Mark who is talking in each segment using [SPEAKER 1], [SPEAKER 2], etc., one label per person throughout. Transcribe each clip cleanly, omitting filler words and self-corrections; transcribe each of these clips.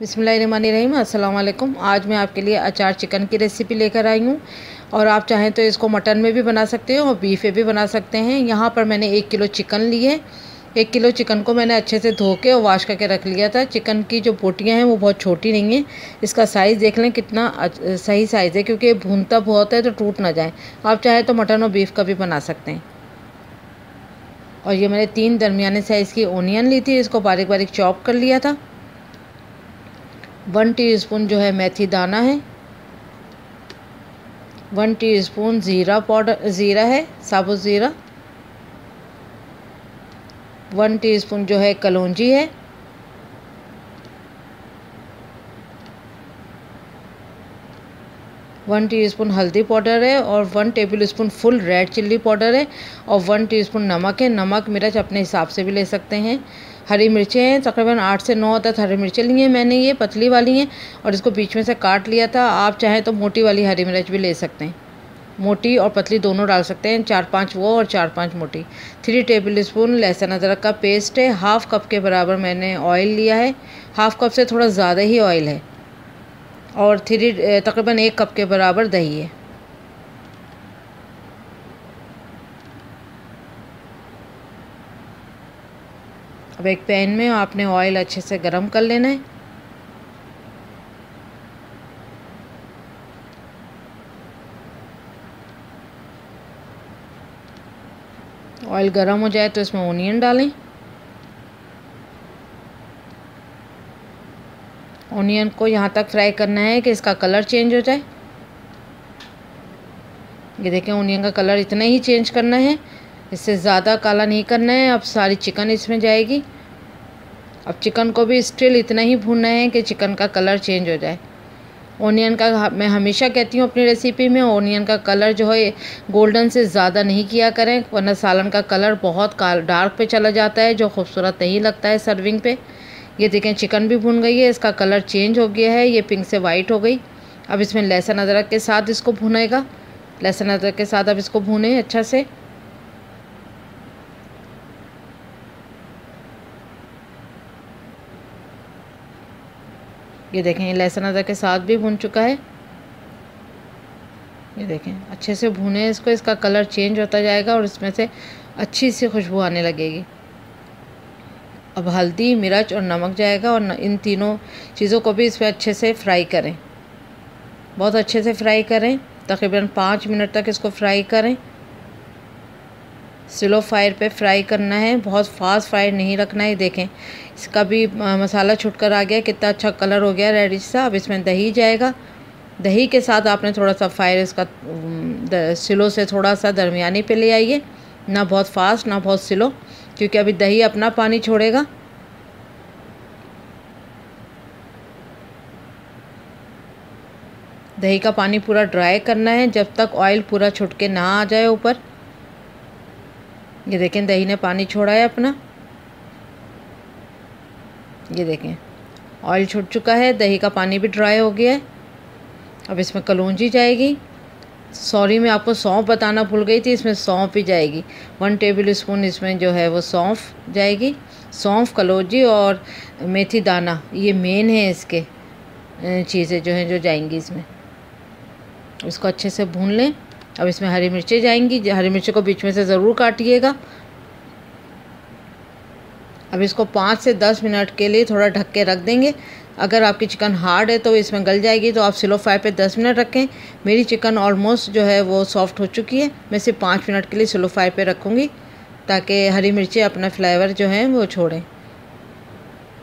[SPEAKER 1] बिस्मिल्लाहिर्रहमानिर्रहीम। अस्सलाम वालेकुम। आज मैं आपके लिए अचार चिकन की रेसिपी लेकर आई हूँ और आप चाहें तो इसको मटन में भी बना सकते हो और बीफ में भी बना सकते हैं। यहाँ पर मैंने 1 किलो चिकन ली है। 1 किलो चिकन को मैंने अच्छे से धो के और वॉश करके रख लिया था। चिकन की जो बोटियाँ हैं वो बहुत छोटी नहीं हैं। इसका साइज़ देख लें कितना सही साइज़ है, क्योंकि भूनता बहुत है तो टूट ना जाए। आप चाहें तो मटन और बीफ का भी बना सकते हैं। और ये मैंने 3 दरमियाने साइज़ की ओनियन ली थी, इसको बारीक बारीक चॉप कर लिया था। 1 टीस्पून जो है मेथी दाना है। 1 टीस्पून ज़ीरा है, साबुत ज़ीरा। 1 टीस्पून जो है कलौंजी है। 1 टीस्पून हल्दी पाउडर है और 1 tablespoon full red chilli powder है और 1 टीस्पून नमक है। नमक मिर्च अपने हिसाब से भी ले सकते हैं। हरी मिर्चें हैं, तकरीबन 8 से 9 तक हरी मिर्चें ली हैं मैंने, ये पतली वाली हैं और इसको बीच में से काट लिया था। आप चाहें तो मोटी वाली हरी मिर्च भी ले सकते हैं, मोटी और पतली दोनों डाल सकते हैं। 4-5 वो और 4-5 मोटी। 3 टेबलस्पून लहसुन अदरक का पेस्ट है। हाफ़ कप के बराबर मैंने ऑयल लिया है, हाफ़ कप से थोड़ा ज़्यादा ही ऑयल है। और तकरीबन 1 कप के बराबर दही है। अब एक पैन में आपने ऑयल अच्छे से गरम कर लेना है। ऑयल गरम हो जाए तो इसमें ओनियन डालें। ओनियन को यहाँ तक फ्राई करना है कि इसका कलर चेंज हो जाए। ये देखें, ओनियन का कलर इतना ही चेंज करना है, इससे ज़्यादा काला नहीं करना है। अब सारी चिकन इसमें जाएगी। अब चिकन को भी स्टिल इतना ही भूनना है कि चिकन का कलर चेंज हो जाए। ओनियन का मैं हमेशा कहती हूँ अपनी रेसिपी में, ओनियन का कलर जो है गोल्डन से ज़्यादा नहीं किया करें, वरना सालन का कलर बहुत डार्क पे चला जाता है, जो खूबसूरत नहीं लगता है सर्विंग पे। ये देखें, चिकन भी भून गई है, इसका कलर चेंज हो गया है, ये पिंक से वाइट हो गई। अब इसमें लहसुन अदरक के साथ इसको भुनेगा। लहसुन अदरक के साथ अब इसको भूनें अच्छा से। ये देखें, लहसुन अदरक के साथ भी भून चुका है। ये देखें, अच्छे से भूनें इसको, इसका कलर चेंज होता जाएगा और इसमें से अच्छी सी खुशबू आने लगेगी। अब हल्दी, मिर्च और नमक जाएगा और इन तीनों चीज़ों को भी इसमें अच्छे से फ्राई करें, बहुत अच्छे से फ्राई करें। तकरीबन 5 मिनट तक इसको फ्राई करें। स्लो फायर पे फ्राई करना है, बहुत फास्ट फ्राई नहीं रखना है। देखें, इसका भी मसाला छुटकर आ गया, कितना अच्छा कलर हो गया रेडिश सा। अब इसमें दही जाएगा। दही के साथ आपने थोड़ा सा फायर इसका स्लो से थोड़ा सा दरमियानी पे ले आइए, ना बहुत फास्ट ना बहुत स्लो, क्योंकि अभी दही अपना पानी छोड़ेगा। दही का पानी पूरा ड्राई करना है जब तक ऑयल पूरा छुट के ना आ जाए ऊपर। ये देखें, दही ने पानी छोड़ा है अपना। ये देखें, ऑयल छूट चुका है, दही का पानी भी ड्राई हो गया है। अब इसमें कलौंजी जाएगी। सॉरी, मैं आपको सौंफ बताना भूल गई थी, इसमें सौंफ भी जाएगी। 1 टेबलस्पून इसमें जो है वो सौंफ जाएगी। सौंफ, कलौंजी और मेथी दाना, ये मेन है इसके चीज़ें जो हैं जो जाएंगी इसमें। इसको अच्छे से भून लें। अब इसमें हरी मिर्चें जाएंगी। हरी मिर्चों को बीच में से ज़रूर काटिएगा। अब इसको 5 से 10 मिनट के लिए थोड़ा ढक के रख देंगे। अगर आपकी चिकन हार्ड है तो इसमें गल जाएगी, तो आप स्लो फायर पे 10 मिनट रखें। मेरी चिकन ऑलमोस्ट जो है वो सॉफ्ट हो चुकी है। मैं सिर्फ 5 मिनट के लिए स्लो फायर पे रखूँगी, ताकि हरी मिर्चें अपना फ्लेवर जो है वो छोड़ें।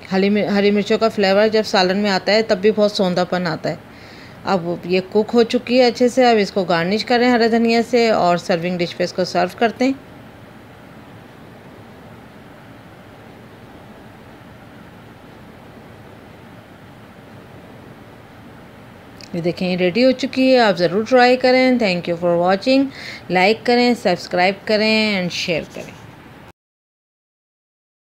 [SPEAKER 1] हरी मिर्चों का फ्लेवर जब सालन में आता है तब भी बहुत सौंधापन आता है। अब ये कुक हो चुकी है अच्छे से। अब इसको गार्निश करें हरे धनिया से और सर्विंग डिश पे इसको सर्व करते हैं। ये देखें, रेडी हो चुकी है। आप ज़रूर ट्राई करें। Thank you for watching. Like करें, सब्सक्राइब करें एंड शेयर करें।